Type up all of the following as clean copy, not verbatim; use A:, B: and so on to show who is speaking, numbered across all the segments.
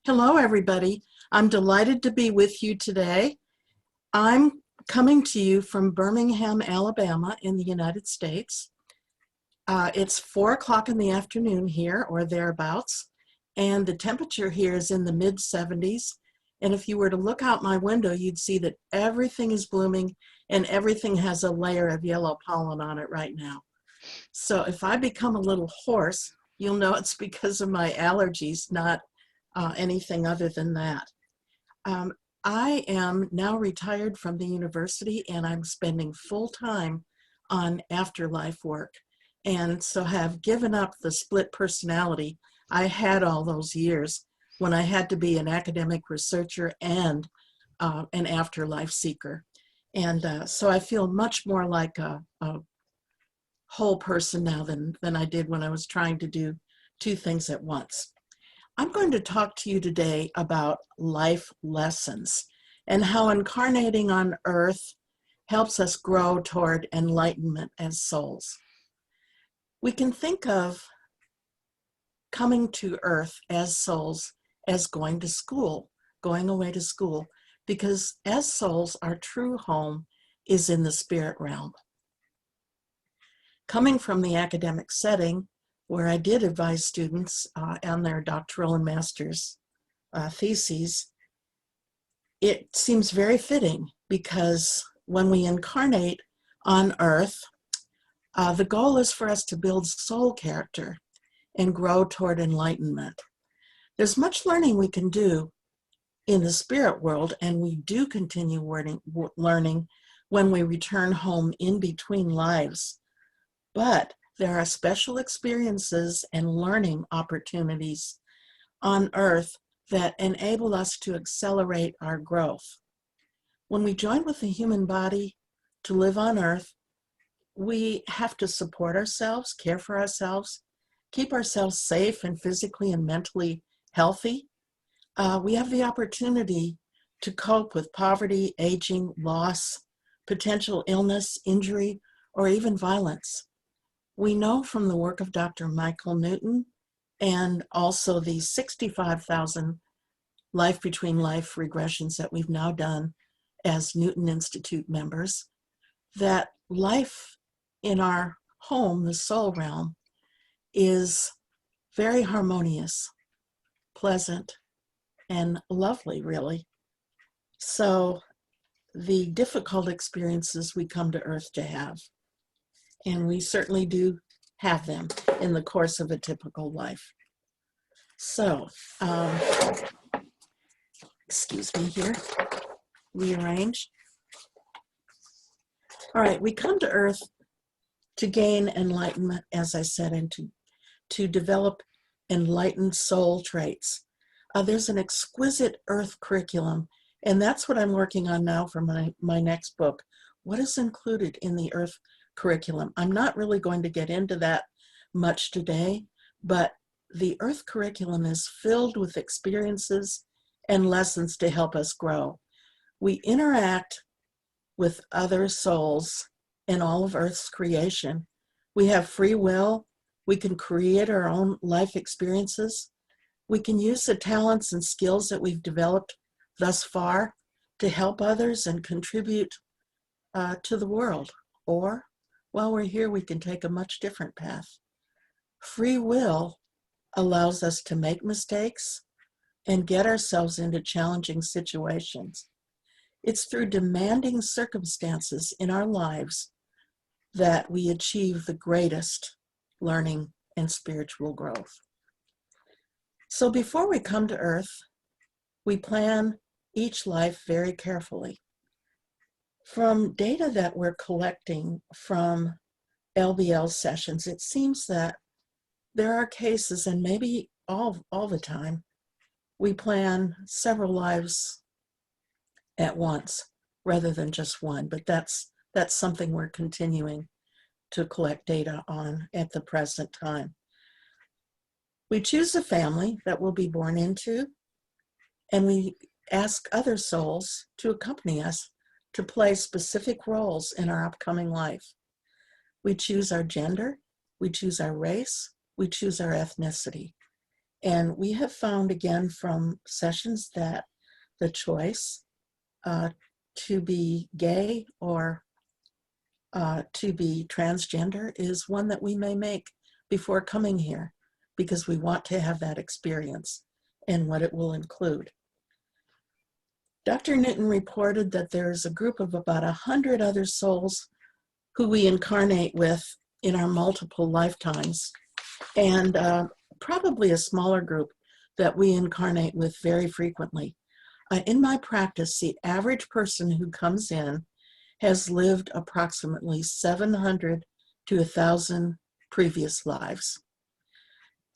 A: Hello, everybody. I'm delighted to be with you today. I'm coming to you from Birmingham, Alabama in the United States. It's 4 o'clock in the afternoon here or thereabouts, and the temperature here is in the mid-70s. And if you were to look out my window, you'd see that everything is blooming and everything has a layer of yellow pollen on it right now. So if I become a little hoarse, you'll know it's because of my allergies, not anything other than that. I am now retired from the university and I'm spending full time on afterlife work. And so have given up the split personality I had all those years when I had to be an academic researcher and an afterlife seeker. And so I feel much more like a whole person now than I did when I was trying to do two things at once. I'm going to talk to you today about life lessons and how incarnating on earth helps us grow toward enlightenment as souls. We can think of coming to earth as souls as going to school, going away to school, because as souls, our true home is in the spirit realm. Coming from the academic setting, where I did advise students on their doctoral and master's theses, it seems very fitting because when we incarnate on earth, the goal is for us to build soul character and grow toward enlightenment. There's much learning we can do in the spirit world, and we do continue learning when we return home in between lives. But there are special experiences and learning opportunities on earth that enable us to accelerate our growth. When we join with the human body to live on earth, we have to support ourselves, care for ourselves, keep ourselves safe and physically and mentally healthy. We have the opportunity to cope with poverty, aging, loss, potential illness, injury, or even violence. We know from the work of Dr. Michael Newton and also the 65,000 life between life regressions that we've now done as Newton Institute members, that life in our home, the soul realm, is very harmonious, pleasant, and lovely, really. So the difficult experiences we come to earth to have, and we certainly do have them in the course of a typical life. So, excuse me here, rearrange. All right, we come to earth to gain enlightenment, as I said, and to develop enlightened soul traits. There's an exquisite earth curriculum, and that's what I'm working on now for my next book. What is included in the earth curriculum? I'm not really going to get into that much today, but the earth curriculum is filled with experiences and lessons to help us grow. We interact with other souls in all of earth's creation. We have free will. We can create our own life experiences. We can use the talents and skills that we've developed thus far to help others and contribute to the world. Or while we're here, we can take a much different path. Free will allows us to make mistakes and get ourselves into challenging situations. It's through demanding circumstances in our lives that we achieve the greatest learning and spiritual growth. So before we come to earth, we plan each life very carefully. From data that we're collecting from LBL sessions, it seems that there are cases, and maybe all the time, we plan several lives at once rather than just one, but that's something we're continuing to collect data on at the present time. We choose a family that we'll be born into, and we ask other souls to accompany us to play specific roles in our upcoming life. We choose our gender, we choose our race, we choose our ethnicity. And we have found again from sessions that the choice to be gay or to be transgender is one that we may make before coming here because we want to have that experience and what it will include. Dr. Newton reported that there's a group of about 100 other souls who we incarnate with in our multiple lifetimes, and probably a smaller group that we incarnate with very frequently. In my practice, the average person who comes in has lived approximately 700 to 1,000 previous lives.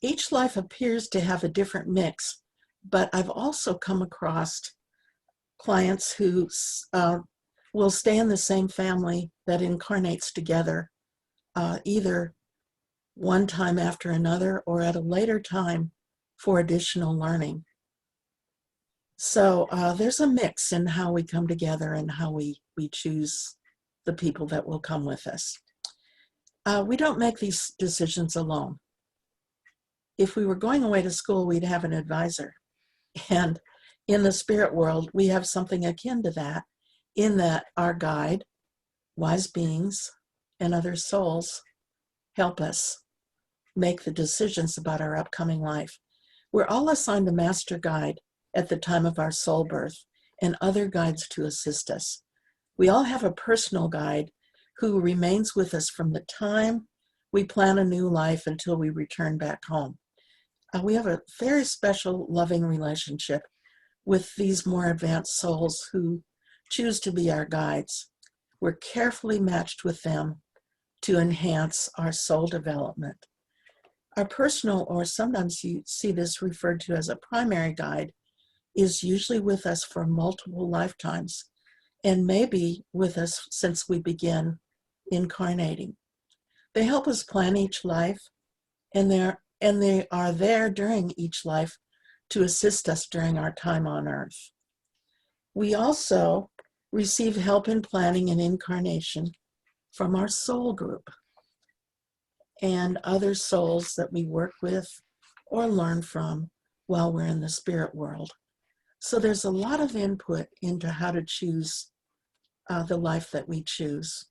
A: Each life appears to have a different mix, but I've also come across clients who will stay in the same family that incarnates together, either one time after another or at a later time for additional learning. So there's a mix in how we come together and how we choose the people that will come with us. We don't make these decisions alone. If we were going away to school, we'd have an advisor. And in the spirit world, we have something akin to that, in that our guide, wise beings, and other souls help us make the decisions about our upcoming life. We're all assigned a master guide at the time of our soul birth and other guides to assist us. We all have a personal guide who remains with us from the time we plan a new life until we return back home. We have a very special, loving relationship with these more advanced souls who choose to be our guides. We're carefully matched with them to enhance our soul development. Our personal, or sometimes you see this referred to as a primary guide, is usually with us for multiple lifetimes and may be with us since we begin incarnating. They help us plan each life, and they are there during each life to assist us during our time on earth. We also receive help in planning and incarnation from our soul group and other souls that we work with or learn from while we're in the spirit world. So there's a lot of input into how to choose the life that we choose.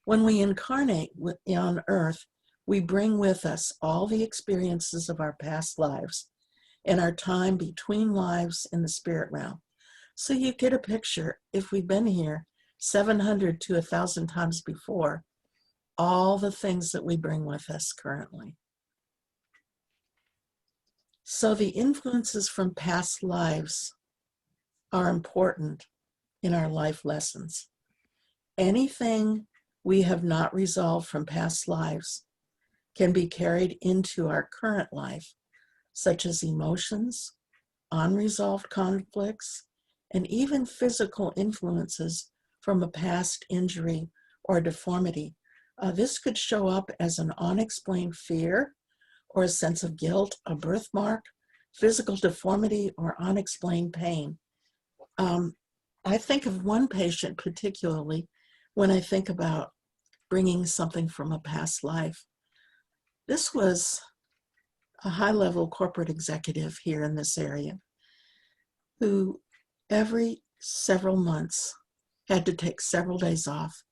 A: When we incarnate on earth, we bring with us all the experiences of our past lives and our time between lives in the spirit realm. So you get a picture, if we've been here 700 to 1,000 times before, all the things that we bring with us currently. So the influences from past lives are important in our life lessons. Anything we have not resolved from past lives can be carried into our current life, such as emotions, unresolved conflicts, and even physical influences from a past injury or deformity. This could show up as an unexplained fear or a sense of guilt, a birthmark, physical deformity, or unexplained pain. I think of one patient particularly when I think about bringing something from a past life. This was a high-level corporate executive here in this area who every several months had to take several days off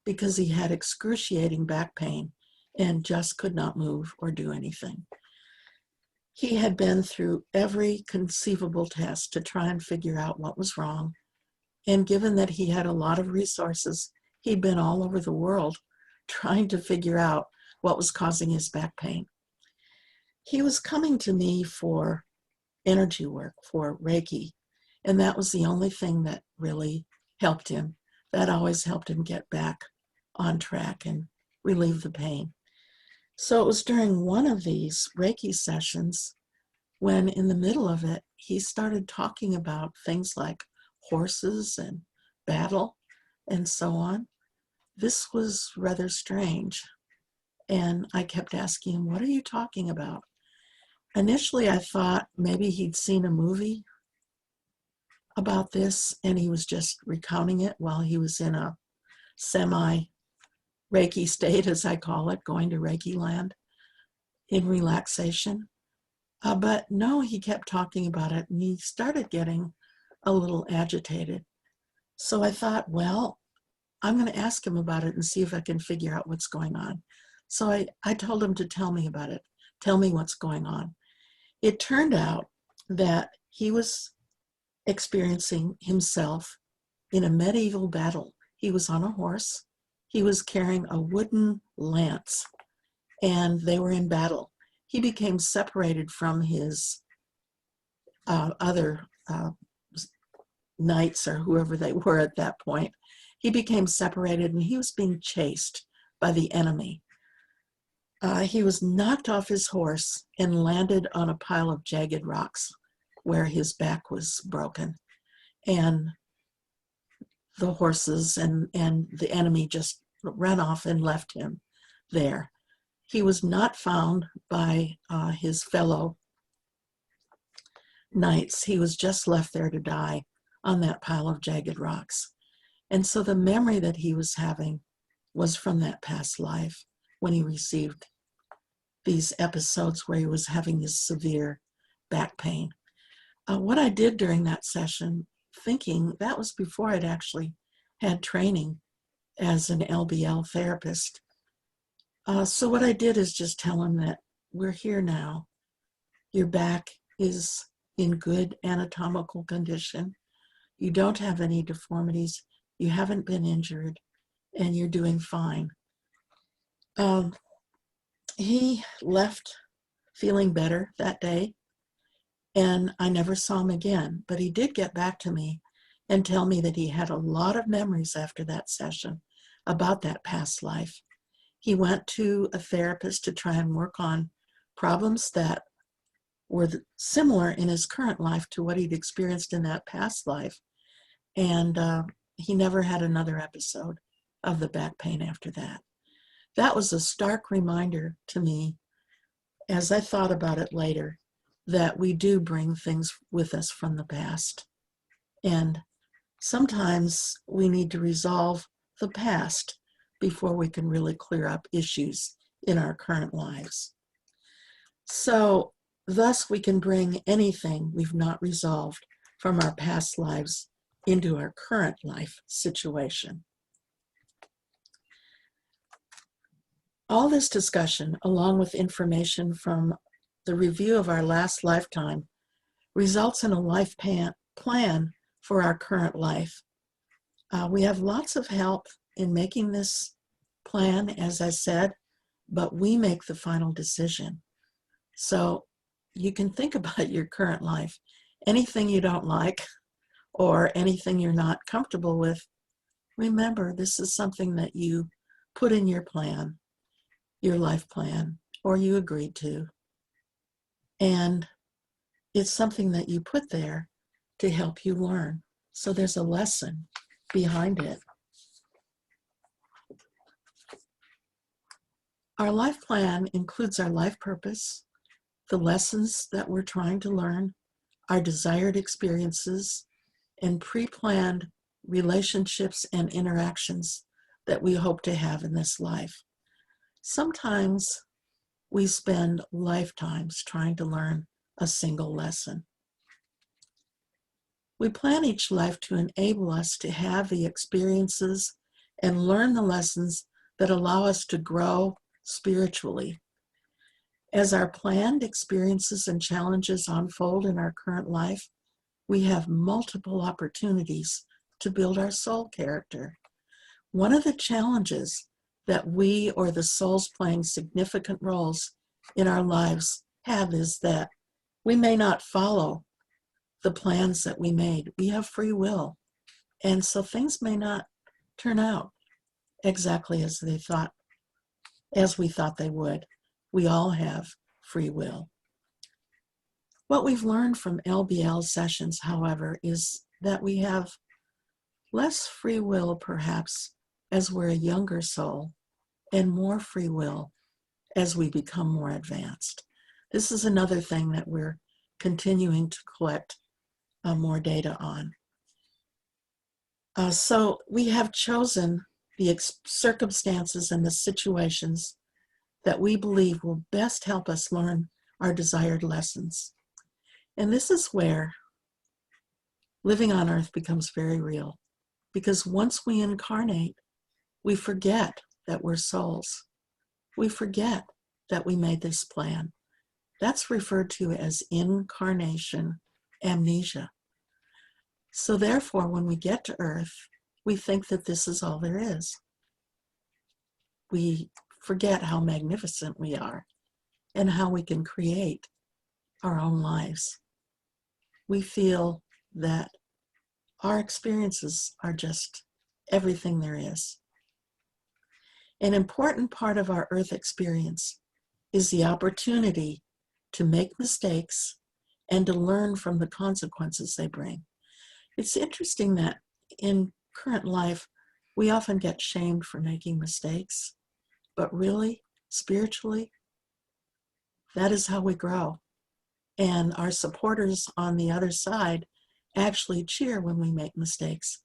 A: because he had excruciating back pain and just could not move or do anything. He had been through every conceivable test to try and figure out what was wrong. And given that he had a lot of resources, he'd been all over the world trying to figure out what was causing his back pain. He was coming to me for energy work, for Reiki, and that was the only thing that really helped him. That always helped him get back on track and relieve the pain. So it was during one of these Reiki sessions when in the middle of it, he started talking about things like horses and battle and so on. This was rather strange. And I kept asking him, what are you talking about? Initially, I thought maybe he'd seen a movie about this and he was just recounting it while he was in a semi-Reiki state, as I call it, going to Reiki land. in relaxation. But no, he kept talking about it, and he started getting a little agitated. So I thought, well, I'm going to ask him about it and see if I can figure out what's going on. So I told him to tell me about it, tell me what's going on. It turned out that he was experiencing himself in a medieval battle. He was on a horse. He was carrying a wooden lance, and they were in battle. He became separated from his other knights, or whoever they were at that point. He became separated, and he was being chased by the enemy. He was knocked off his horse and landed on a pile of jagged rocks where his back was broken. And the horses and the enemy just ran off and left him there. He was not found by his fellow knights. He was just left there to die on that pile of jagged rocks. And so the memory that he was having was from that past life, when he received these episodes where he was having this severe back pain. What I did during that session, thinking that was before I'd actually had training as an LBL therapist. So what I did is just tell him that we're here now. Your back is in good anatomical condition. You don't have any deformities. You haven't been injured, and you're doing fine. He left feeling better that day, and I never saw him again, but he did get back to me and tell me that he had a lot of memories after that session about that past life. He went to a therapist to try and work on problems that were similar in his current life to what he'd experienced in that past life. And he never had another episode of the back pain after that. That was a stark reminder to me, as I thought about it later, that we do bring things with us from the past. And sometimes we need to resolve the past before we can really clear up issues in our current lives. So, thus we can bring anything we've not resolved from our past lives into our current life situation. All this discussion, along with information from the review of our last lifetime, results in a life plan for our current life. We have lots of help in making this plan, as I said, but we make the final decision. So you can think about your current life. Anything you don't like or anything you're not comfortable with, remember this is something that you put in your plan, your life plan, or you agreed to. And it's something that you put there to help you learn. So there's a lesson behind it. Our life plan includes our life purpose, the lessons that we're trying to learn, our desired experiences, and pre-planned relationships and interactions that we hope to have in this life. Sometimes we spend lifetimes trying to learn a single lesson. We plan each life to enable us to have the experiences and learn the lessons that allow us to grow spiritually. As our planned experiences and challenges unfold in our current life, we have multiple opportunities to build our soul character. One of the challenges that we or the souls playing significant roles in our lives have is that we may not follow the plans that we made. We have free will. And so things may not turn out exactly as we thought they would. We all have free will. What we've learned from LBL sessions, however, is that we have less free will, perhaps, as we're a younger soul, and more free will as we become more advanced. This is another thing that we're continuing to collect more data on. So we have chosen the circumstances and the situations that we believe will best help us learn our desired lessons. And this is where living on earth becomes very real, because once we incarnate, we forget that we're souls. We forget that we made this plan. That's referred to as incarnation amnesia. So therefore, when we get to earth, we think that this is all there is. We forget how magnificent we are and how we can create our own lives. We feel that our experiences are just everything there is. An important part of our earth experience is the opportunity to make mistakes and to learn from the consequences they bring. It's interesting that in current life, we often get shamed for making mistakes, but really, spiritually, that is how we grow. And our supporters on the other side actually cheer when we make mistakes,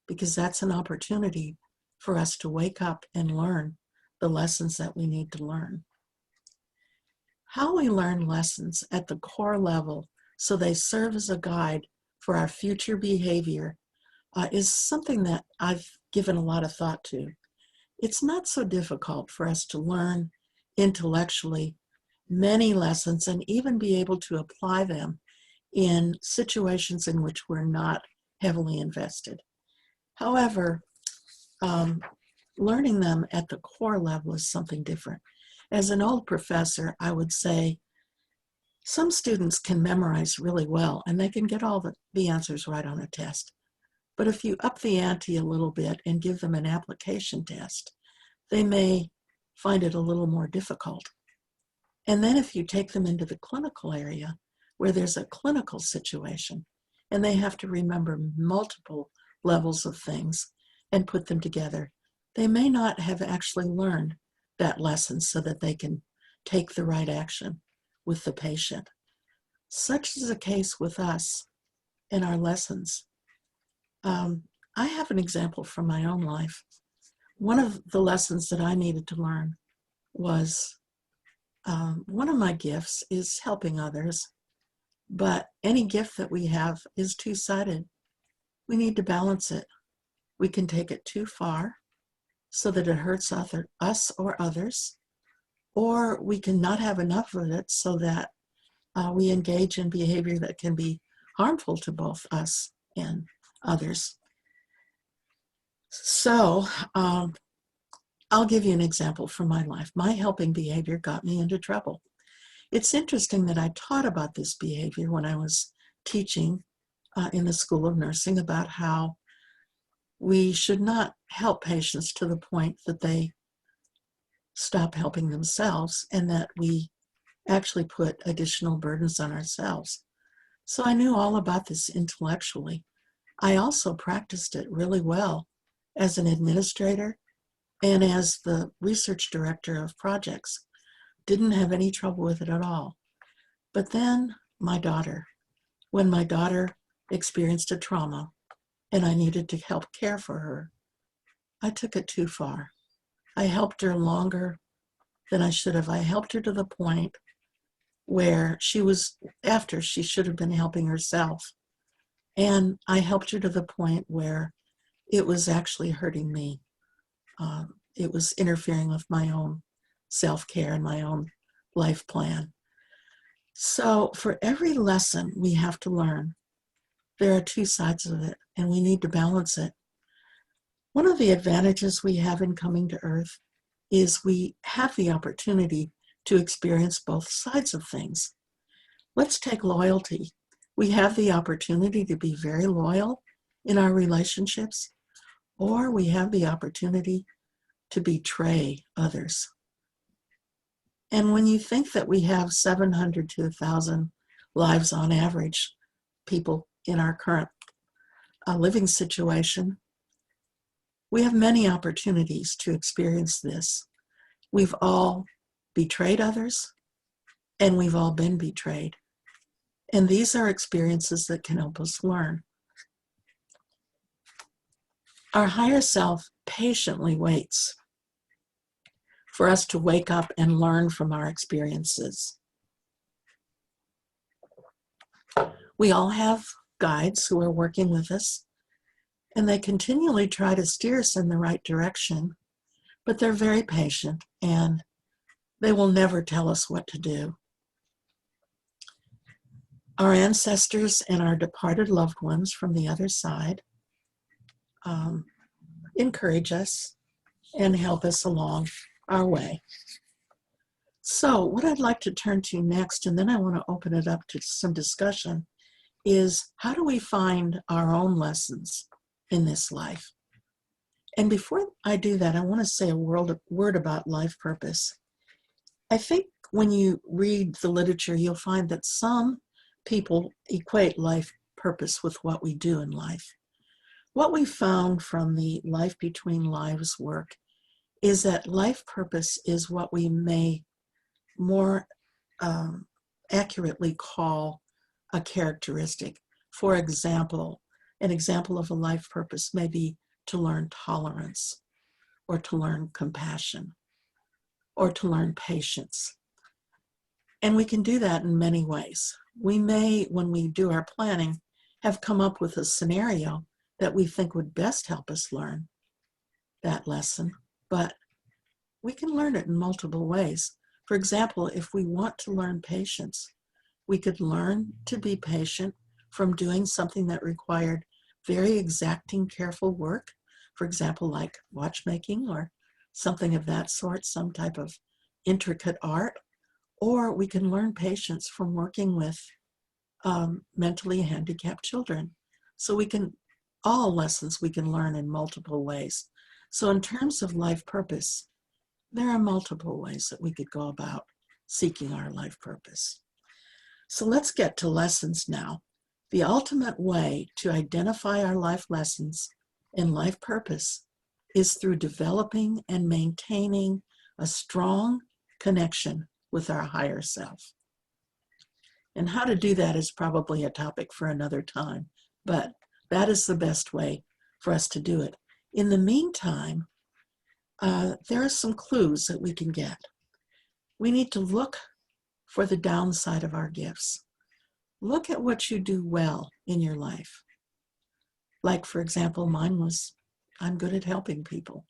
A: because that's an opportunity for us to wake up and learn the lessons that we need to learn. How we learn lessons at the core level so they serve as a guide for our future behavior is something that I've given a lot of thought to. It's not so difficult for us to learn intellectually many lessons and even be able to apply them in situations in which we're not heavily invested. However, learning them at the core level is something different. As an old professor, I would say some students can memorize really well and they can get all the answers right on a test. But if you up the ante a little bit and give them an application test, they may find it a little more difficult. And then if you take them into the clinical area where there's a clinical situation and they have to remember multiple levels of things and put them together, they may not have actually learned that lesson so that they can take the right action with the patient. Such is the case with us in our lessons. I have an example from my own life. One of the lessons that I needed to learn was one of my gifts is helping others, but any gift that we have is two-sided. We need to balance it. We can take it too far so that it hurts us or others, or we can not have enough of it so that we engage in behavior that can be harmful to both us and others. So I'll give you an example from my life. My helping behavior got me into trouble. It's interesting that I taught about this behavior when I was teaching in the School of Nursing about how we should not help patients to the point that they stop helping themselves and that we actually put additional burdens on ourselves. So I knew all about this intellectually. I also practiced it really well as an administrator and as the research director of projects. Didn't have any trouble with it at all. But then when my daughter experienced a trauma and I needed to help care for her, I took it too far. I helped her longer than I should have. I helped her to the point where after she should have been helping herself. And I helped her to the point where it was actually hurting me. It was interfering with my own self-care and my own life plan. So for every lesson we have to learn, there are two sides of it, and we need to balance it. One of the advantages we have in coming to Earth is we have the opportunity to experience both sides of things. Let's take loyalty. We have the opportunity to be very loyal in our relationships, or we have the opportunity to betray others. And when you think that we have 700 to 1,000 lives on average, people in our current living situation, we have many opportunities to experience this. We've all betrayed others, and we've all been betrayed. And these are experiences that can help us learn. Our higher self patiently waits for us to wake up and learn from our experiences. We all have guides who are working with us, and they continually try to steer us in the right direction, but they're very patient and they will never tell us what to do. Our ancestors and our departed loved ones from the other side encourage us and help us along our way. So what I'd like to turn to next, and then I want to open it up to some discussion, is how do we find our own lessons in this life? And before I do that, I want to say a word about life purpose. I think when you read the literature, you'll find that some people equate life purpose with what we do in life. What we found from the Life Between Lives work is that life purpose is what we may more accurately call a characteristic. For example, an example of a life purpose may be to learn tolerance, or to learn compassion, or to learn patience. And we can do that in many ways. We may, when we do our planning, have come up with a scenario that we think would best help us learn that lesson, but we can learn it in multiple ways. For example, if we want to learn patience, we could learn to be patient from doing something that required very exacting, careful work, for example, like watchmaking or something of that sort, some type of intricate art. Or we can learn patience from working with mentally handicapped children. So all lessons we can learn in multiple ways. So in terms of life purpose, there are multiple ways that we could go about seeking our life purpose. So let's get to lessons now. The ultimate way to identify our life lessons and life purpose is through developing and maintaining a strong connection with our higher self. And how to do that is probably a topic for another time, but that is the best way for us to do it. In the meantime, there are some clues that we can get. We need to look for the downside of our gifts. Look at what you do well in your life. Like, for example, mine was, I'm good at helping people.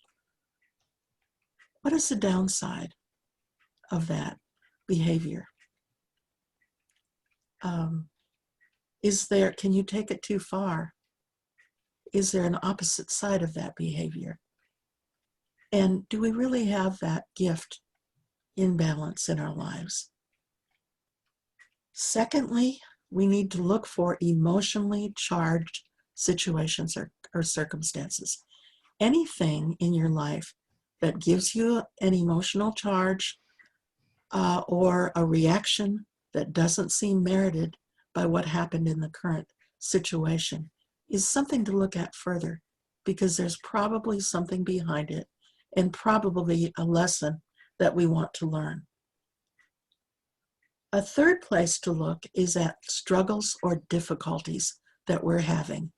A: What is the downside of that behavior? Can you take it too far? Is there an opposite side of that behavior? And do we really have that gift in balance in our lives? Secondly, we need to look for emotionally charged situations or circumstances. Anything in your life that gives you an emotional charge or a reaction that doesn't seem merited by what happened in the current situation is something to look at further, because there's probably something behind it and probably a lesson that we want to learn. A third place to look is at struggles or difficulties that we're having.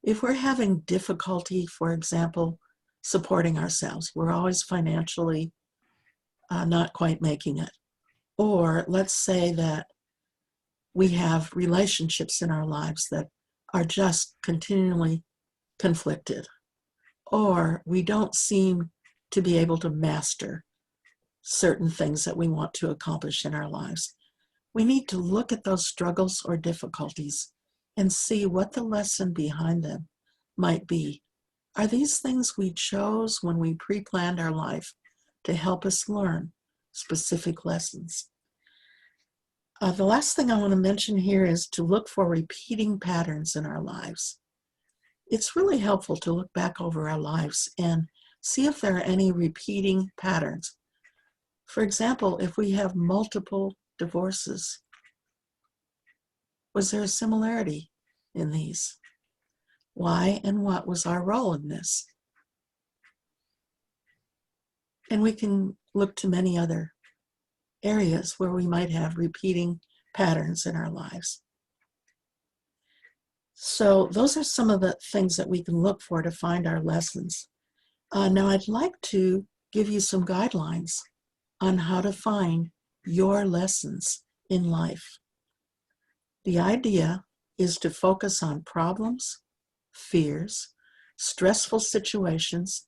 A: If we're having difficulty, for example, supporting ourselves, we're always financially not quite making it. Or let's say that we have relationships in our lives that are just continually conflicted, or we don't seem to be able to master certain things that we want to accomplish in our lives. We need to look at those struggles or difficulties and see what the lesson behind them might be. Are these things we chose when we pre-planned our life to help us learn specific lessons? The last thing I want to mention here is to look for repeating patterns in our lives. It's really helpful to look back over our lives and see if there are any repeating patterns. For example, if we have multiple divorces, was there a similarity in these? Why and what was our role in this? And we can look to many other areas where we might have repeating patterns in our lives. So those are some of the things that we can look for to find our lessons. Now I'd like to give you some guidelines on how to find your lessons in life. The idea is to focus on problems, fears, stressful situations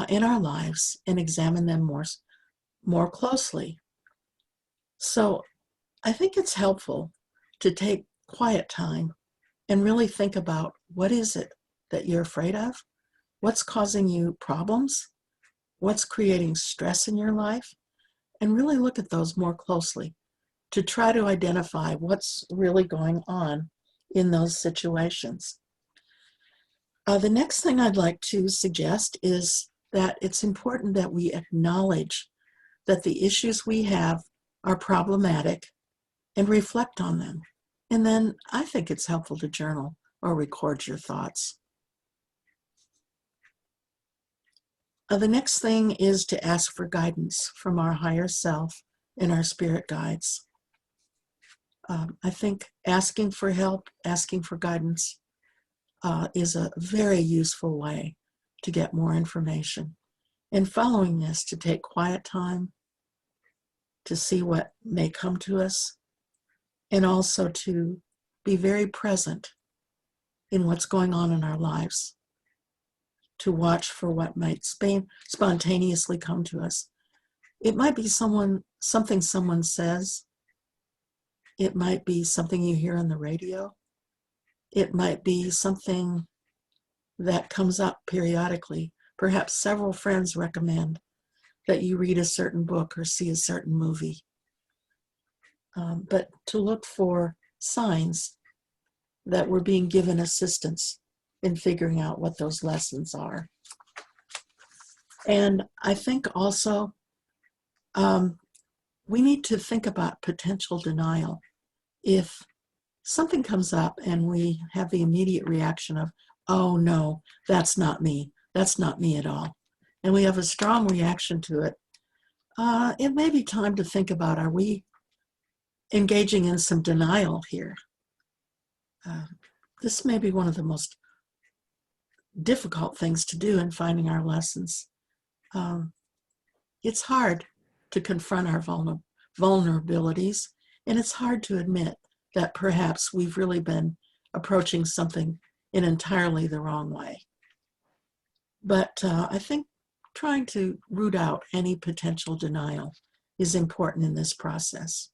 A: in our lives and examine them more closely. So I think it's helpful to take quiet time and really think about, what is it that you're afraid of? What's causing you problems? What's creating stress in your life? And really look at those more closely to try to identify what's really going on in those situations. The next thing I'd like to suggest is that it's important that we acknowledge that the issues we have are problematic and reflect on them. And then I think it's helpful to journal or record your thoughts. The next thing is to ask for guidance from our higher self and our spirit guides. I think asking for help, asking for guidance is a very useful way to get more information. And following this, to take quiet time to see what may come to us, and also to be very present in what's going on in our lives, to watch for what might spontaneously come to us. It might be something someone says. It might be something you hear on the radio. It might be something that comes up periodically. Perhaps several friends recommend that you read a certain book or see a certain movie. But to look for signs that we're being given assistance in figuring out what those lessons are. And I think also we need to think about potential denial. If something comes up and we have the immediate reaction of, oh no, that's not me at all, and we have a strong reaction to it, it may be time to think about, are we engaging in some denial here? This may be one of the most difficult things to do in finding our lessons. It's hard to confront our vulnerabilities, and it's hard to admit that perhaps we've really been approaching something in entirely the wrong way. But I think trying to root out any potential denial is important in this process.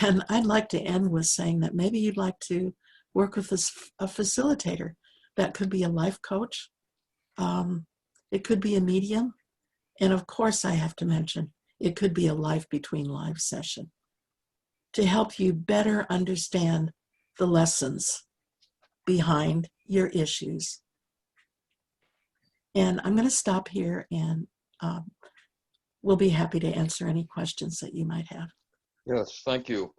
A: And I'd like to end with saying that maybe you'd like to work with a facilitator. That could be a life coach. It could be a medium. And of course, I have to mention, it could be a life between lives session to help you better understand the lessons behind your issues. And I'm going to stop here, and we'll be happy to answer any questions that you might have.
B: Yes, thank you.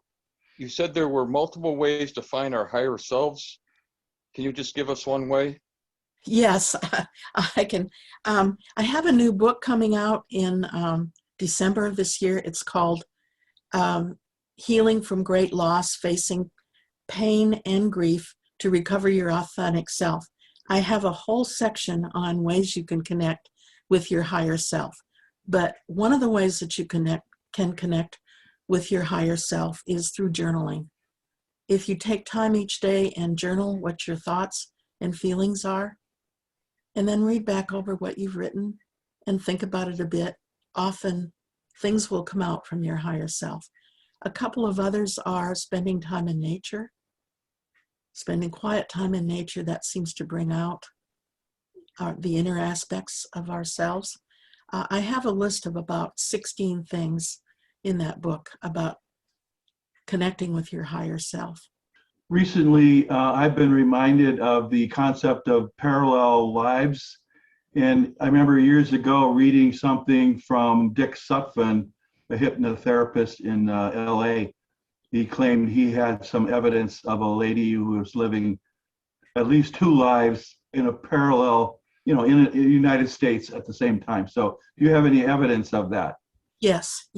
B: You said there were multiple ways to find our higher selves. Can you just give us one way?
A: Yes, I can. I have a new book coming out in December of this year. It's called Healing from Great Loss, Facing Pain and Grief to Recover Your Authentic Self. I have a whole section on ways you can connect with your higher self. But one of the ways that you can connect with your higher self is through journaling. If you take time each day and journal what your thoughts and feelings are, and then read back over what you've written and think about it a bit, often things will come out from your higher self. A couple of others are spending time in nature, spending quiet time in nature. That seems to bring out the inner aspects of ourselves. I have a list of about 16 things in that book about connecting with your higher self.
C: Recently, I've been reminded of the concept of parallel lives. And I remember years ago reading something from Dick Sutphin, a hypnotherapist in LA. He claimed he had some evidence of a lady who was living at least two lives in a parallel, in the United States at the same time. So do you have any evidence of that?
A: Yes.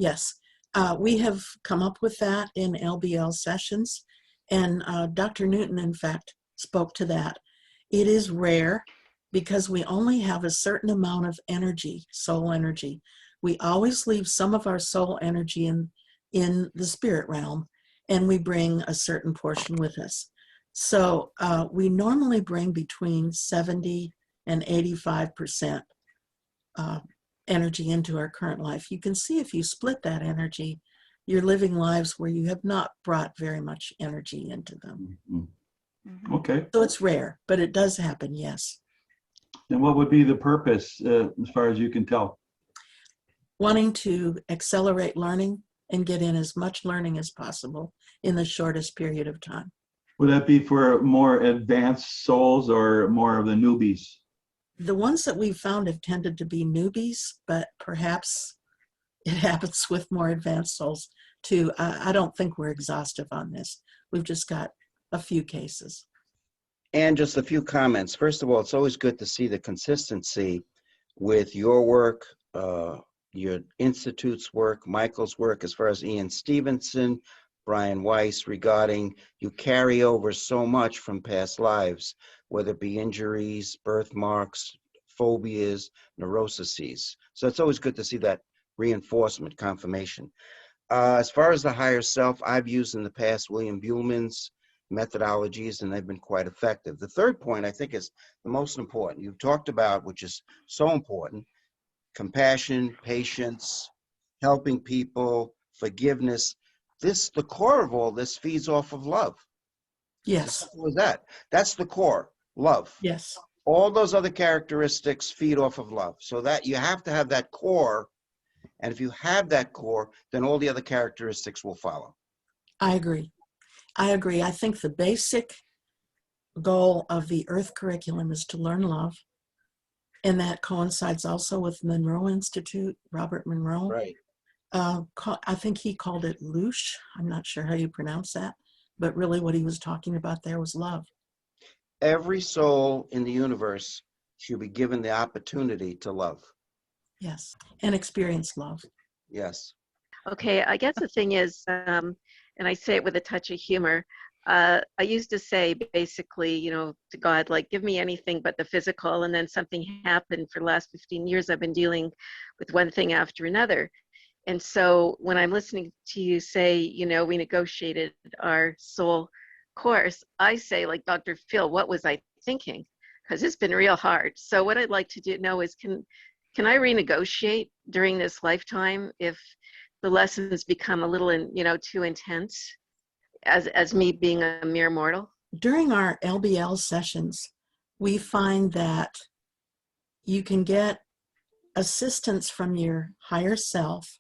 A: We have come up with that in LBL sessions. And Dr. Newton, in fact, spoke to that. It is rare. because we only have a certain amount of energy, soul energy. We always leave some of our soul energy in the spirit realm, and we bring a certain portion with us. So we normally bring between 70 and 85% energy into our current life. You can see if you split that energy, you're living lives where you have not brought very much energy into them.
C: Mm-hmm. Okay.
A: So it's rare, but it does happen, yes.
C: And what would be the purpose, as far as you can tell?
A: Wanting to accelerate learning and get in as much learning as possible in the shortest period of time.
C: Would that be for more advanced souls or more of the newbies?
A: The ones that we've found have tended to be newbies, but perhaps it happens with more advanced souls too. I don't think we're exhaustive on this. We've just got a few cases.
D: And just a few comments. First of all, it's always good to see the consistency with your work, your Institute's work, Michael's work, as far as Ian Stevenson, Brian Weiss, regarding you carry over so much from past lives, whether it be injuries, birthmarks, phobias, neuroses. So it's always good to see that reinforcement, confirmation. As far as the higher self, I've used in the past William Buhlman's methodologies, and they've been quite effective. The third point I think is the most important. You've talked about, which is so important, compassion, patience, helping people, forgiveness. The core of all this feeds off of love.
A: Yes.
D: What was that? That's the core, love.
A: Yes.
D: All those other characteristics feed off of love. So that you have to have that core. And if you have that core, then all the other characteristics will follow.
A: I agree. I think the basic goal of the Earth curriculum is to learn love. And that coincides also with Monroe Institute, Robert Monroe.
D: Right.
A: I think he called it Lush. I'm not sure how you pronounce that, but really what he was talking about there was love.
D: Every soul in the universe should be given the opportunity to love.
A: Yes, and experience love.
D: Yes.
E: Okay, I guess the thing is, and I say it with a touch of humor, I used to say basically, to God, like, give me anything but the physical, and then something happened. For the last 15 years, I've been dealing with one thing after another. And so when I'm listening to you say, we negotiated our soul course, I say, like Dr. Phil, what was I thinking? Because it's been real hard. So what I'd like to know is, can I renegotiate during this lifetime if the lessons become a little, too intense as me being a mere mortal?
A: During our LBL sessions, we find that you can get assistance from your higher self,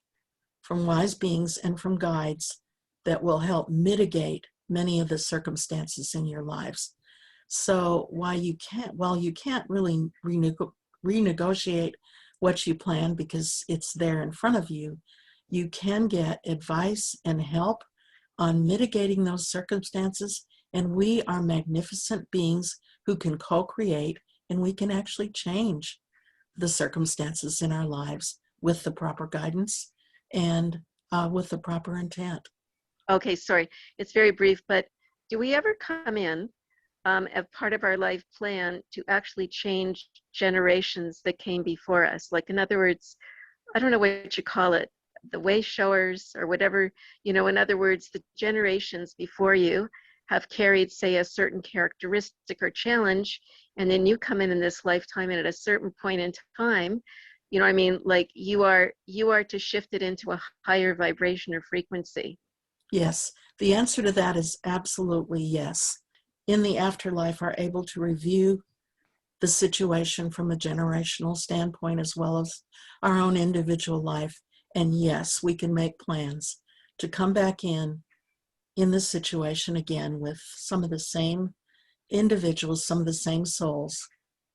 A: from wise beings, and from guides that will help mitigate many of the circumstances in your lives. So while you can't really renegotiate what you plan because it's there in front of you, you can get advice and help on mitigating those circumstances. And we are magnificent beings who can co-create, and we can actually change the circumstances in our lives with the proper guidance and with the proper intent.
E: Okay, sorry, it's very brief, but do we ever come in as part of our life plan to actually change generations that came before us? Like, in other words, I don't know what you call it, the way showers or whatever, in other words, the generations before you have carried, say, a certain characteristic or challenge, and then you come in this lifetime, and at a certain point in time, like you are to shift it into a higher vibration or frequency.
A: Yes, the answer to that is absolutely yes. In the afterlife, are able to review the situation from a generational standpoint as well as our own individual life. And yes, we can make plans to come back in this situation again with some of the same individuals, some of the same souls,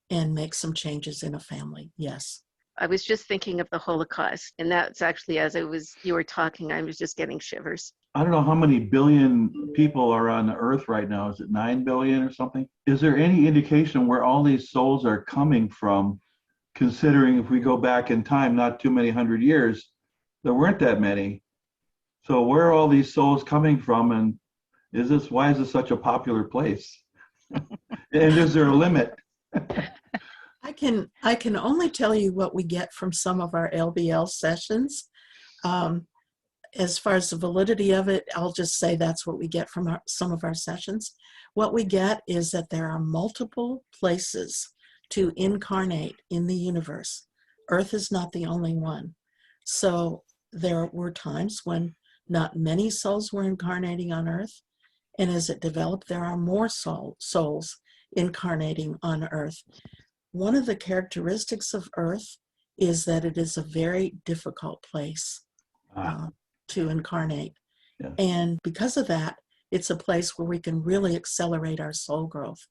A: and make some changes in a family. Yes.
E: I was just thinking of the Holocaust, and that's actually, as you were talking, I was just getting shivers.
C: I don't know how many billion people are on the earth right now. Is it 9 billion or something? Is there any indication where all these souls are coming from, considering if we go back in time, not too many hundred years, there weren't that many. So where are all these souls coming from, and why is this such a popular place? And is there a limit?
A: I can only tell you what we get from some of our LBL sessions. As far as the validity of it, I'll just say that's what we get from some of our sessions. What we get is that there are multiple places to incarnate in the universe. Earth is not the only one. So there were times when not many souls were incarnating on Earth. And as it developed, there are more souls incarnating on Earth. One of the characteristics of Earth is that it is a very difficult place to incarnate.
C: Yeah.
A: And because of that, it's a place where we can really accelerate our soul growth.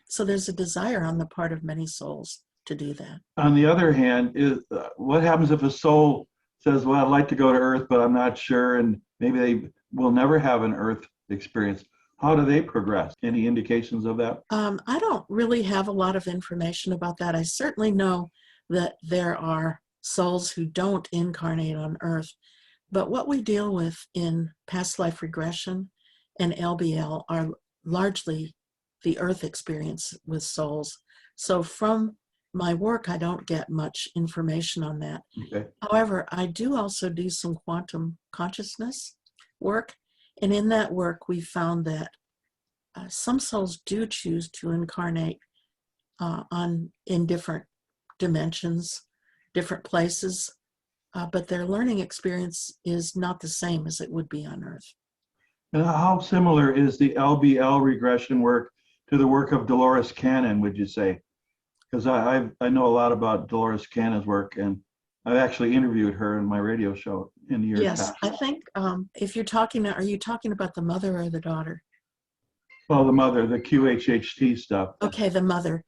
A: So there's a desire on the part of many souls to do that.
C: On the other hand, what happens if a soul says, well, I'd like to go to Earth, but I'm not sure, and maybe they will never have an Earth experience? How do they progress? Any indications of that?
A: I don't really have a lot of information about that. I certainly know that there are souls who don't incarnate on Earth. But what we deal with in past life regression and LBL are largely the Earth experience with souls. So from my work, I don't get much information on that.
C: Okay.
A: However, I do also do some quantum consciousness work. And in that work, we found that some souls do choose to incarnate in different dimensions, different places, but their learning experience is not the same as it would be on Earth.
C: And how similar is the LBL regression work to the work of Dolores Cannon, would you say? Because I know a lot about Dolores Cannon's work, and I've actually interviewed her in my radio show in the years
A: Yes,
C: past.
A: I think if you're talking, are you talking about the mother or the daughter?
C: Well, the mother, the QHHT stuff.
A: Okay, the mother.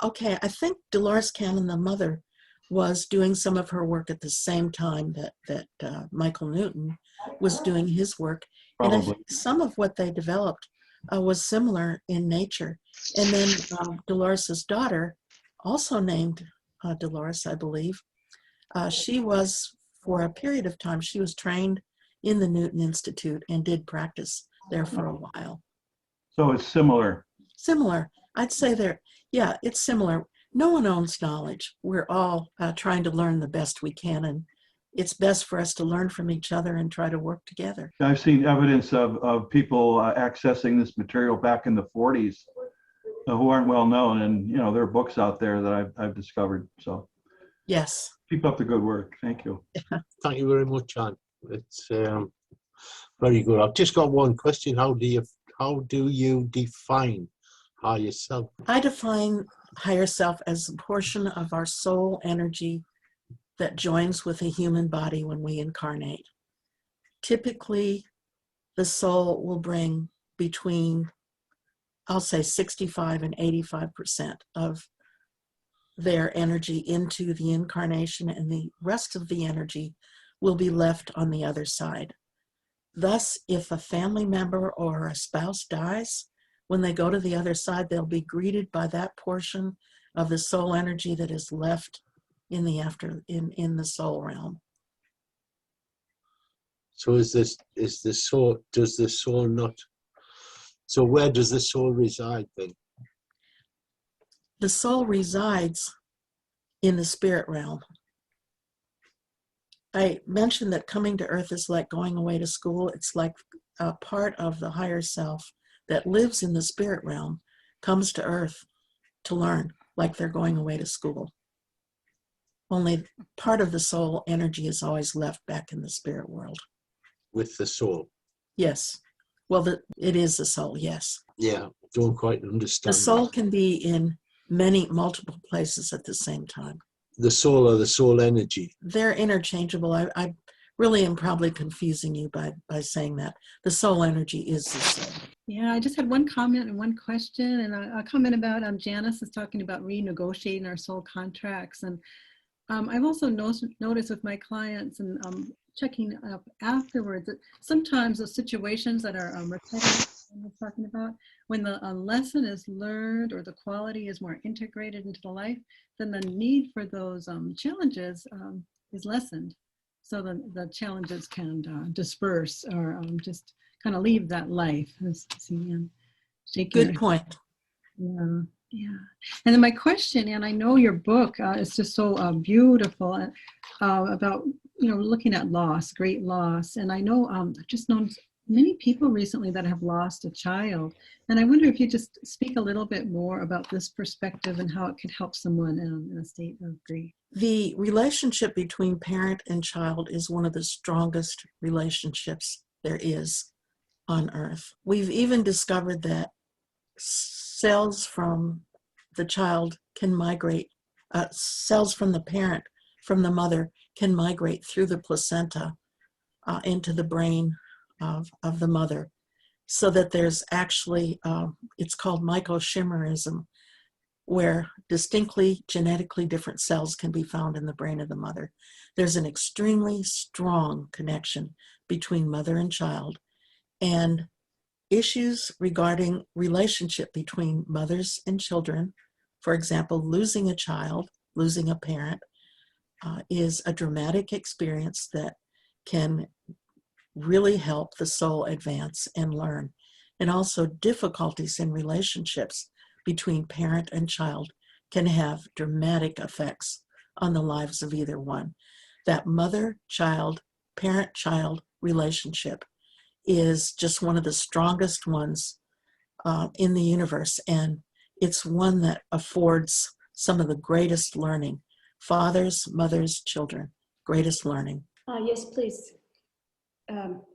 A: Okay, I think Dolores Cannon, the mother, was doing some of her work at the same time that Michael Newton was doing his work.
C: Probably.
A: And I think some of what they developed was similar in nature. And then Dolores's daughter, also named Dolores, I believe, she was, for a period of time, she was trained in the Newton Institute and did practice there for a while.
C: So it's similar.
A: Similar. I'd say yeah, it's similar. No one owns knowledge. We're all trying to learn the best we can, and it's best for us to learn from each other and try to work together.
C: I've seen evidence of people accessing this material back in the 40s who aren't well known, and you know, there are books out there that I've discovered. So
A: Yes.
C: keep up the good work. Thank you.
F: Thank you very much, Anne. It's very good. I've just got one question. How do you define higher self?
A: I define higher self as a portion of our soul energy that joins with a human body when we incarnate. Typically, the soul will bring between, I'll say 65 and 85% of their energy into the incarnation, and the rest of the energy will be left on the other side. Thus, if a family member or a spouse dies, when they go to the other side, they'll be greeted by that portion of the soul energy that is left in the soul realm.
F: So does the soul not? So where does the soul reside then?
A: The soul resides in the spirit realm. I mentioned that coming to Earth is like going away to school. It's like a part of the higher self that lives in the spirit realm comes to Earth to learn, like they're going away to school. Only part of the soul energy is always left back in the spirit world.
F: With the soul?
A: Yes. Well, it is the soul, yes.
F: Yeah, don't quite understand.
A: The soul
F: that.
A: can be in multiple places at the same time.
F: The soul or the soul energy?
A: They're interchangeable. I really am probably confusing you by saying that. The soul energy is the soul.
G: Yeah, I just had one comment and one question, and a comment about Janice is talking about renegotiating our soul contracts. And I've also noticed with my clients and checking up afterwards that sometimes the situations that are repetitive, I'm talking about, when the lesson is learned or the quality is more integrated into the life, then the need for those challenges is lessened. So the challenges can disperse or just kind of leave that life.
A: Good point.
G: Yeah. Yeah. And then my question, and I know your book is just so beautiful about, looking at loss, great loss. And I know I've just known many people recently that have lost a child. And I wonder if you just speak a little bit more about this perspective and how it could help someone in a state of grief.
A: The relationship between parent and child is one of the strongest relationships there is on earth. We've even discovered that cells from the child can migrate, cells from the parent, from the mother, can migrate through the placenta into the brain of the mother, so that there's actually, it's called mycochimerism, where distinctly genetically different cells can be found in the brain of the mother. There's an extremely strong connection between mother and child, and issues regarding relationship between mothers and children, for example, losing a child, losing a parent, is a dramatic experience that can really help the soul advance and learn. And also difficulties in relationships between parent and child can have dramatic effects on the lives of either one. That mother-child, parent-child relationship is just one of the strongest ones in the universe, and it's one that affords some of the greatest learning. Fathers, mothers, children, greatest learning.
H: Yes, please.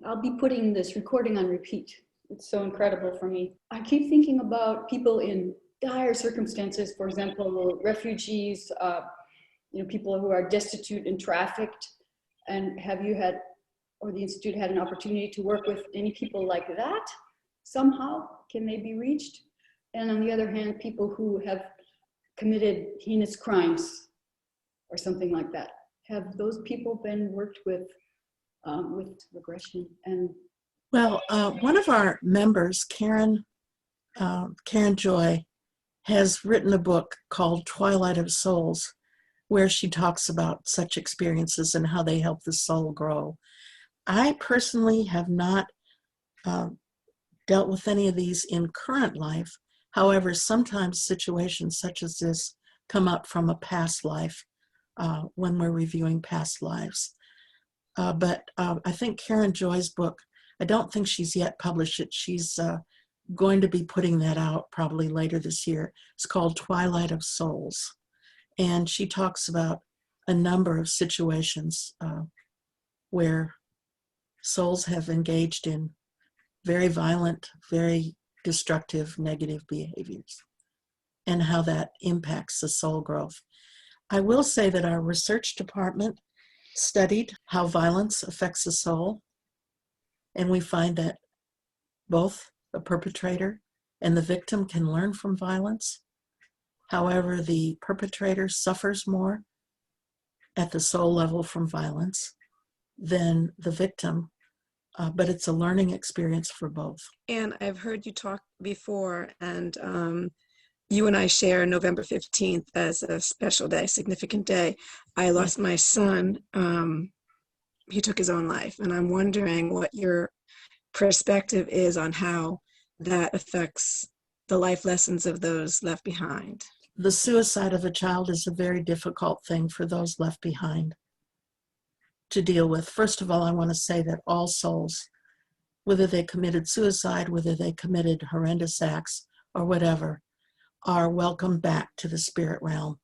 H: I'll be putting this recording on repeat. It's so incredible for me. I keep thinking about people in dire circumstances, for example, refugees, people who are destitute and trafficked. And have you had, or the Institute had an opportunity to work with any people like that? Somehow, can they be reached? And on the other hand, people who have committed heinous crimes or something like that. Have those people been worked with regression? And
A: well, one of our members, Karen Joy, has written a book called Twilight of Souls, where she talks about such experiences and how they help the soul grow. I personally have not dealt with any of these in current life. However, sometimes situations such as this come up from a past life when we're reviewing past lives. But I think Karen Joy's book, I don't think she's yet published it. She's going to be putting that out probably later this year. It's called Twilight of Souls. And she talks about a number of situations where souls have engaged in very violent, very destructive, negative behaviors, and how that impacts the soul growth. I will say that our research department studied how violence affects the soul, and we find that both the perpetrator and the victim can learn from violence. However, the perpetrator suffers more at the soul level from violence than the victim, but it's a learning experience for both.
I: And I've heard you talk before, and you and I share November 15th as a special day, significant day. I lost my son. He took his own life, and I'm wondering what your perspective is on how that affects the life lessons of those left behind.
A: The suicide of a child is a very difficult thing for those left behind to deal with. First of all, I want to say that all souls, whether they committed suicide, whether they committed horrendous acts or whatever, are welcome back to the spirit realm,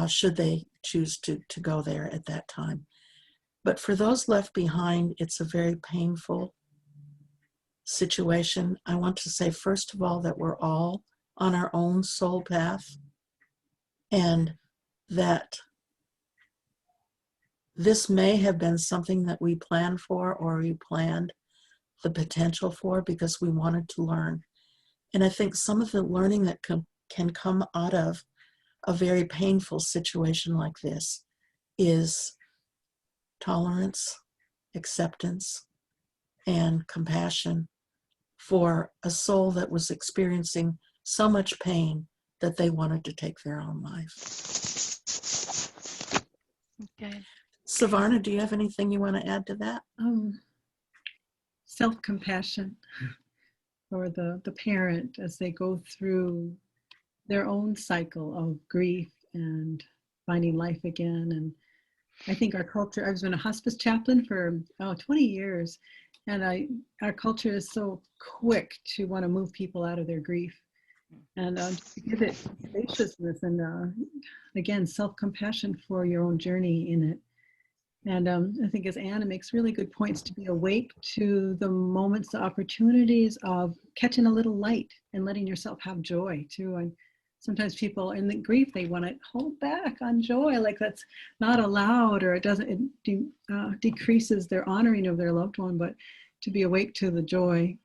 A: should they choose to go there at that time. But for those left behind, it's a very painful situation. I want to say, first of all, that we're all on our own soul path, and that this may have been something that we planned for, or we planned the potential for because we wanted to learn. And I think some of the learning that can come out of a very painful situation like this is tolerance, acceptance, and compassion for a soul that was experiencing so much pain that they wanted to take their own life.
E: Okay.
A: Savarna, do you have anything you want to add to that?
G: Self-compassion for the parent as they go through their own cycle of grief and finding life again. And I think our culture, I've been a hospice chaplain for 20 years, and our culture is so quick to want to move people out of their grief. And just to give it spaciousness and, again, self-compassion for your own journey in it. And I think as Anna makes really good points, to be awake to the moments, the opportunities of catching a little light and letting yourself have joy too. And sometimes people in the grief, they want to hold back on joy, like that's not allowed, or it decreases their honoring of their loved one. But to be awake to the joy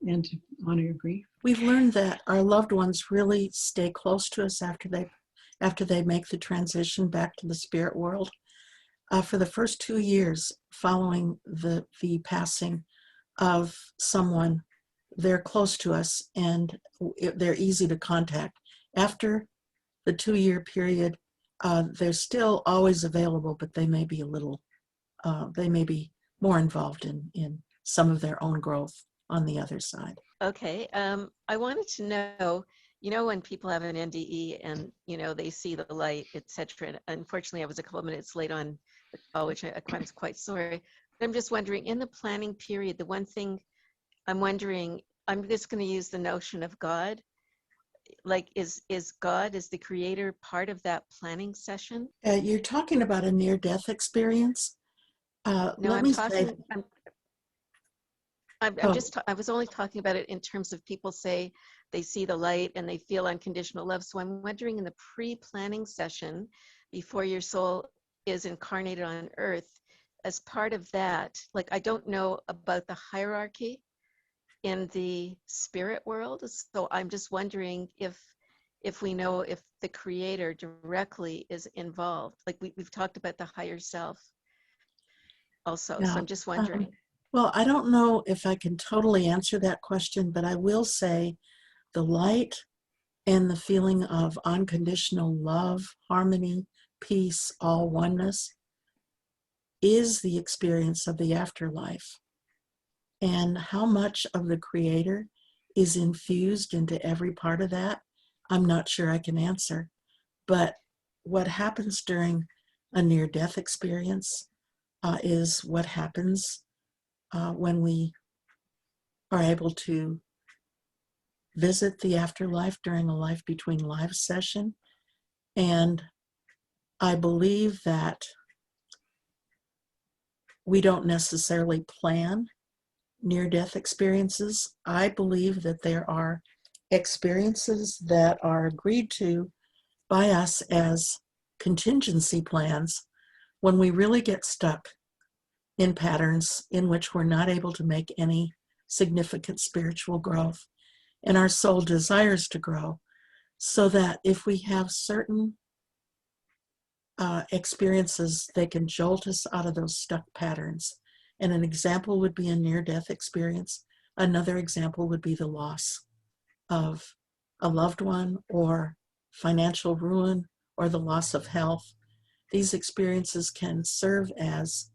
G: and to honor your grief.
A: We've learned that our loved ones really stay close to us after they make the transition back to the spirit world. For the first 2 years following the passing of someone, they're close to us and they're easy to contact. After the 2-year period, they're still always available, but they may be they may be more involved in some of their own growth on the other side.
E: Okay, I wanted to know, when people have an NDE and, they see the light, etc. Unfortunately, I was a couple of minutes late on the call, which I'm quite sorry. But I'm just wondering, in the planning period, the one thing I'm wondering, I'm just going to use the notion of God. Like, is God, is the creator part of that planning session?
A: You're talking about a near-death experience?
E: No,
A: Let me say,
E: I was only talking about it in terms of people say they see the light and they feel unconditional love. So I'm wondering, in the pre-planning session, before your soul is incarnated on earth, as part of that, like, I don't know about the hierarchy in the spirit world. So I'm just wondering if we know if the creator directly is involved. Like we've talked about the higher self also.
A: yeah,
E: So I'm just wondering.
A: well, I don't know if I can totally answer that question, but I will say the light and the feeling of unconditional love, harmony, peace, all oneness is the experience of the afterlife. And how much of the creator is infused into every part of that, I'm not sure I can answer. But what happens during a near-death experience is what happens when we are able to visit the afterlife during a Life Between Lives session. And I believe that we don't necessarily plan near-death experiences. I believe that there are experiences that are agreed to by us as contingency plans when we really get stuck in patterns in which we're not able to make any significant spiritual growth, and our soul desires to grow, so that if we have certain experiences, they can jolt us out of those stuck patterns. And an example would be a near-death experience. Another example would be the loss of a loved one, or financial ruin, or the loss of health. These experiences can serve as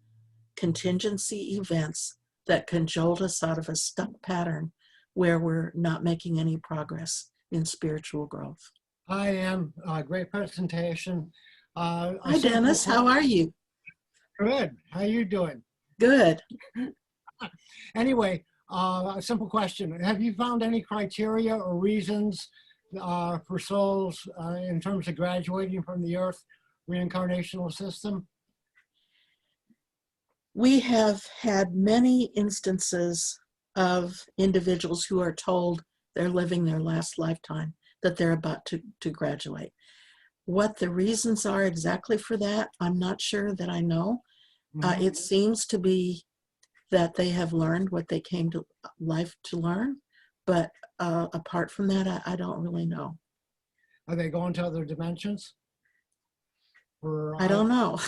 A: contingency events that can jolt us out of a stuck pattern where we're not making any progress in spiritual growth.
J: Hi, Ann. Great presentation.
A: Hi, Dennis. How are you?
J: Good. How you doing?
A: Good.
J: Anyway, a simple question. Have you found any criteria or reasons for souls in terms of graduating from the Earth reincarnational system?
A: We have had many instances of individuals who are told they're living their last lifetime, that they're about to graduate. What the reasons are exactly for that, I'm not sure that I know.
J: Mhm.
A: It seems to be that they have learned what they came to life to learn, but apart from that, I don't really know.
J: Are they going to other dimensions?
A: I don't know.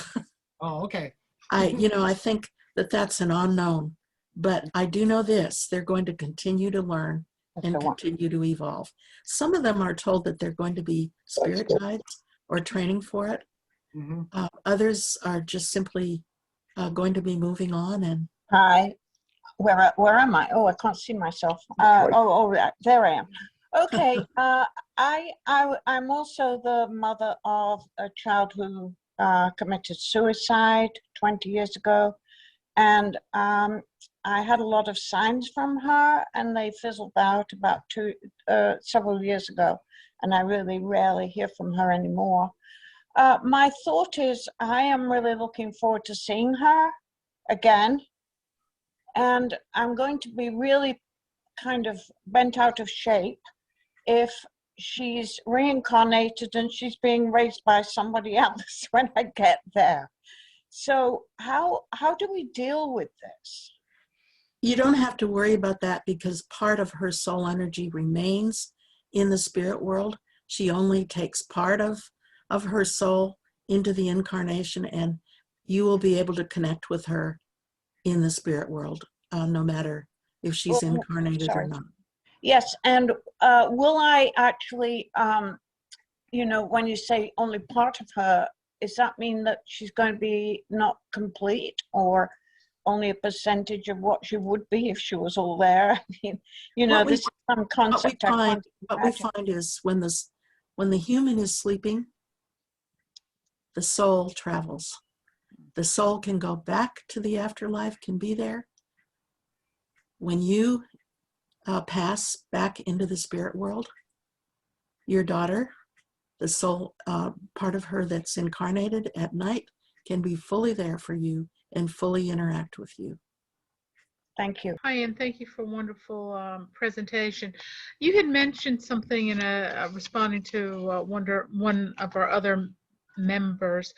J: Oh, okay.
A: I think that that's an unknown, but I do know this: they're going to continue to learn and continue to evolve. Some of them are told that they're going to be spirit guides or training for it.
J: Mhm.
A: Others are just simply going to be moving on. And
K: Hi, where am I? Oh, I can't see myself. There I am. Okay, I'm also the mother of a child who committed suicide 20 years ago, and I had a lot of signs from her, and they fizzled out about several years ago, and I really rarely hear from her anymore. My thought is I am really looking forward to seeing her again, and I'm going to be really kind of bent out of shape if she's reincarnated and she's being raised by somebody else when I get there. So how do we deal with this?
A: You don't have to worry about that because part of her soul energy remains in the spirit world. She only takes part of her soul into the incarnation, and you will be able to connect with her in the spirit world, no matter if she's incarnated or not.
K: Yes, and will I actually, when you say only part of her, does that mean that she's going to be not complete or only a percentage of what she would be if she was all there? I mean, this is some concept.
A: What we find is when the human is sleeping, the soul travels. The soul can go back to the afterlife, can be there. When you pass back into the spirit world, your daughter, the soul part of her that's incarnated at night, can be fully there for you and fully interact with you.
K: Thank you.
L: Hi, and thank you for a wonderful presentation. You had mentioned something in responding to one of our other members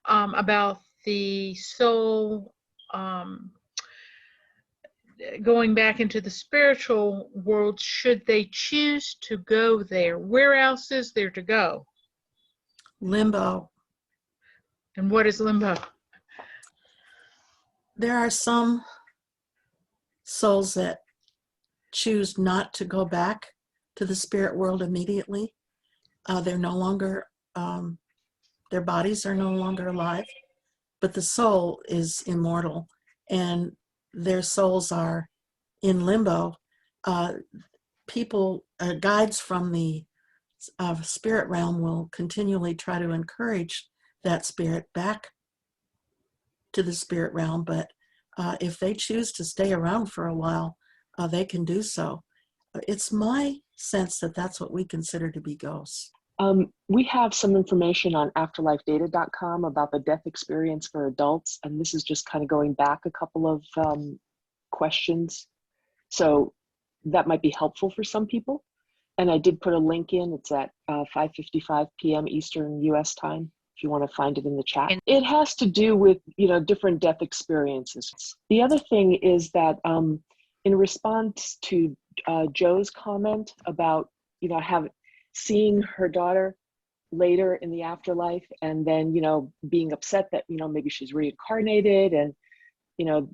L: about the soul going back into the spiritual world should they choose to go there. Where else is there to go?
A: Limbo.
L: And what is limbo?
A: There are some souls that choose not to go back to the spirit world immediately. They're no longer, their bodies are no longer alive, but the soul is immortal and their souls are in limbo. Guides from the spirit realm will continually try to encourage that spirit back to the spirit realm, but if they choose to stay around for a while, they can do so. It's my sense that that's what we consider to be ghosts.
M: We have some information on afterlifedata.com about the death experience for adults, and this is just kind of going back a couple of questions. So that might be helpful for some people. And I did put a link in. It's at 5:55 p.m. Eastern US time, if you want to find it in the chat. It has to do with, different death experiences. The other thing is that in response to Joe's comment about, seeing her daughter later in the afterlife and then, being upset that, maybe she's reincarnated and,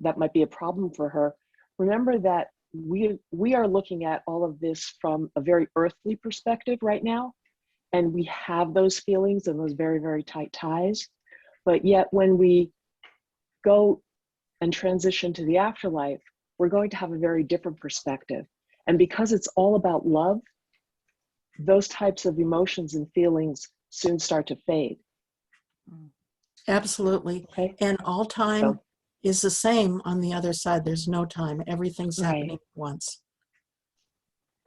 M: that might be a problem for her. Remember that we are looking at all of this from a very earthly perspective right now. And we have those feelings and those very, very tight ties. But yet when we go and transition to the afterlife, we're going to have a very different perspective. And because it's all about love, those types of emotions and feelings soon start to fade.
A: Absolutely. Okay. And all time is the same on the other side. There's no time. Everything's happening at once.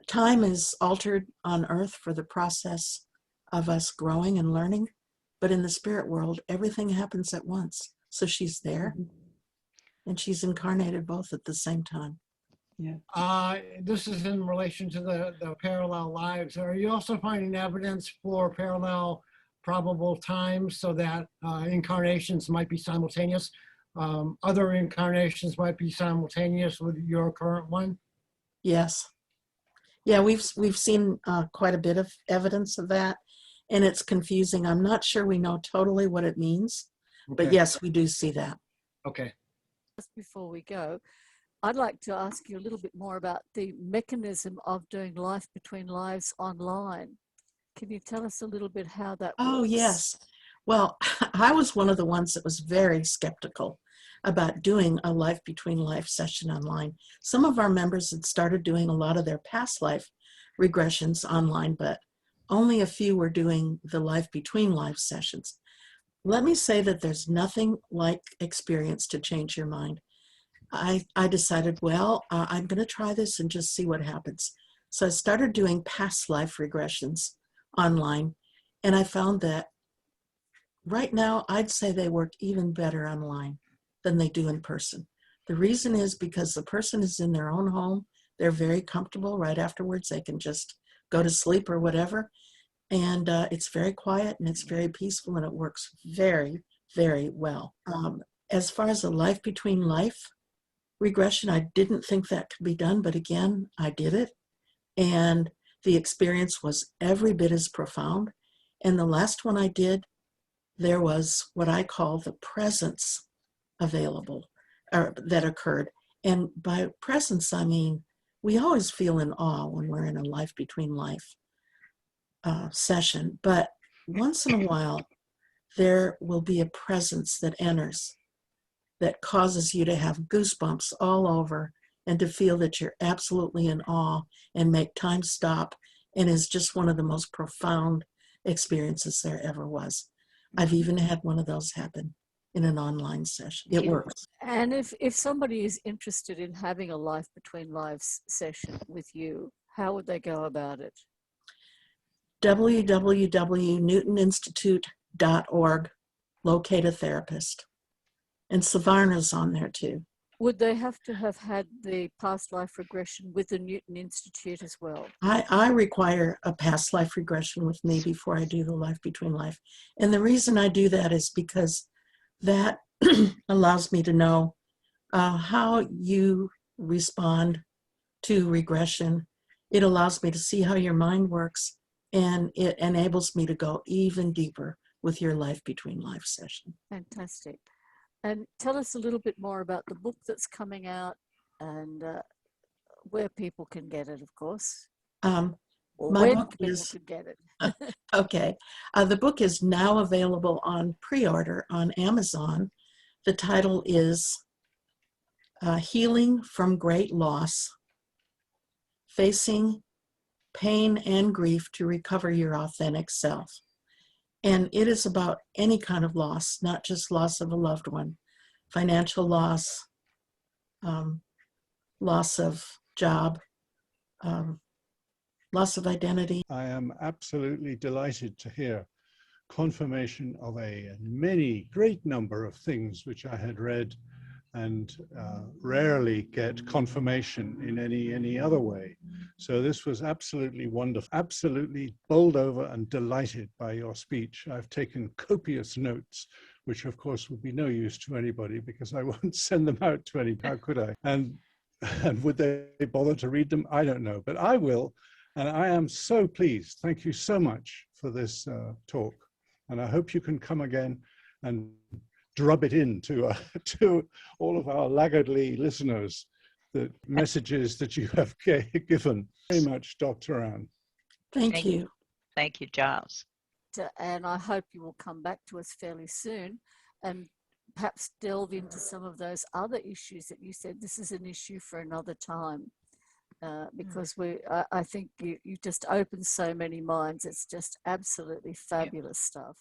A: Time is altered on earth for the process of us growing and learning, but in the spirit world, everything happens at once. So she's there and she's incarnated both at the same time.
J: Yeah. This is in relation to the parallel lives. Are you also finding evidence for parallel probable times so that incarnations might be simultaneous? Other incarnations might be simultaneous with your current one?
A: Yes. Yeah, we've seen quite a bit of evidence of that, and it's confusing. I'm not sure we know totally what it means, but yes, we do see that.
J: Okay.
N: Just before we go, I'd like to ask you a little bit more about the mechanism of doing life between lives online. Can you tell us a little bit how that works?
A: Oh, yes. Well, I was one of the ones that was very skeptical about doing a life between life session online. Some of our members had started doing a lot of their past life regressions online, but only a few were doing the life between life sessions. Let me say that there's nothing like experience to change your mind. I decided, well, I'm going to try this and just see what happens. So I started doing past life regressions online, and I found that right now I'd say they work even better online than they do in person. The reason is because the person is in their own home. They're very comfortable. Right afterwards, they can just go to sleep or whatever. And it's very quiet and it's very peaceful, and it works very, very well. As far as the life between life regression, I didn't think that could be done, but again, I did it. And the experience was every bit as profound. And the last one I did, there was what I call the presence available, or that occurred. And by presence, I mean, we always feel in awe when we're in a life between life session, but once in a while, there will be a presence that enters that causes you to have goosebumps all over and to feel that you're absolutely in awe and make time stop, and is just one of the most profound experiences there ever was. I've even had one of those happen in an online session. It works.
N: And if somebody is interested in having a life between lives session with you, how would they go about it?
A: www.newtoninstitute.org, locate a therapist. And Savarna's on there too.
N: Would they have to have had the past life regression with the Newton Institute as well?
A: I require a past life regression with me before I do the life between life. And the reason I do that is because that allows me to know how you respond to regression. It allows me to see how your mind works, and it enables me to go even deeper with your life between life session.
N: Fantastic. And tell us a little bit more about the book that's coming out and where people can get it, of course. Or
A: My
N: when
A: book
N: people
A: is,
N: can get it.
A: okay. The book is now available on pre-order on Amazon. The title is Healing from Great Loss, Facing Pain and Grief to Recover Your Authentic Self. And it is about any kind of loss, not just loss of a loved one, financial loss, loss of job, loss of identity.
O: I am absolutely delighted to hear confirmation of a many great number of things which I had read and rarely get confirmation in any other way. So this was absolutely wonderful, absolutely bowled over and delighted by your speech. I've taken copious notes, which of course would be no use to anybody because I won't send them out to anybody, how could I? And would they bother to read them? I don't know, but I will. And I am so pleased. Thank you so much for this talk. And I hope you can come again and drub it into to all of our laggardly listeners, the messages that you have given. Very much, Dr. Ann.
A: Thank you.
P: Thank you, Giles.
N: And I hope you will come back to us fairly soon and perhaps delve into some of those other issues that you said. This is an issue for another time. Because I think you just opened so many minds. It's just absolutely fabulous stuff.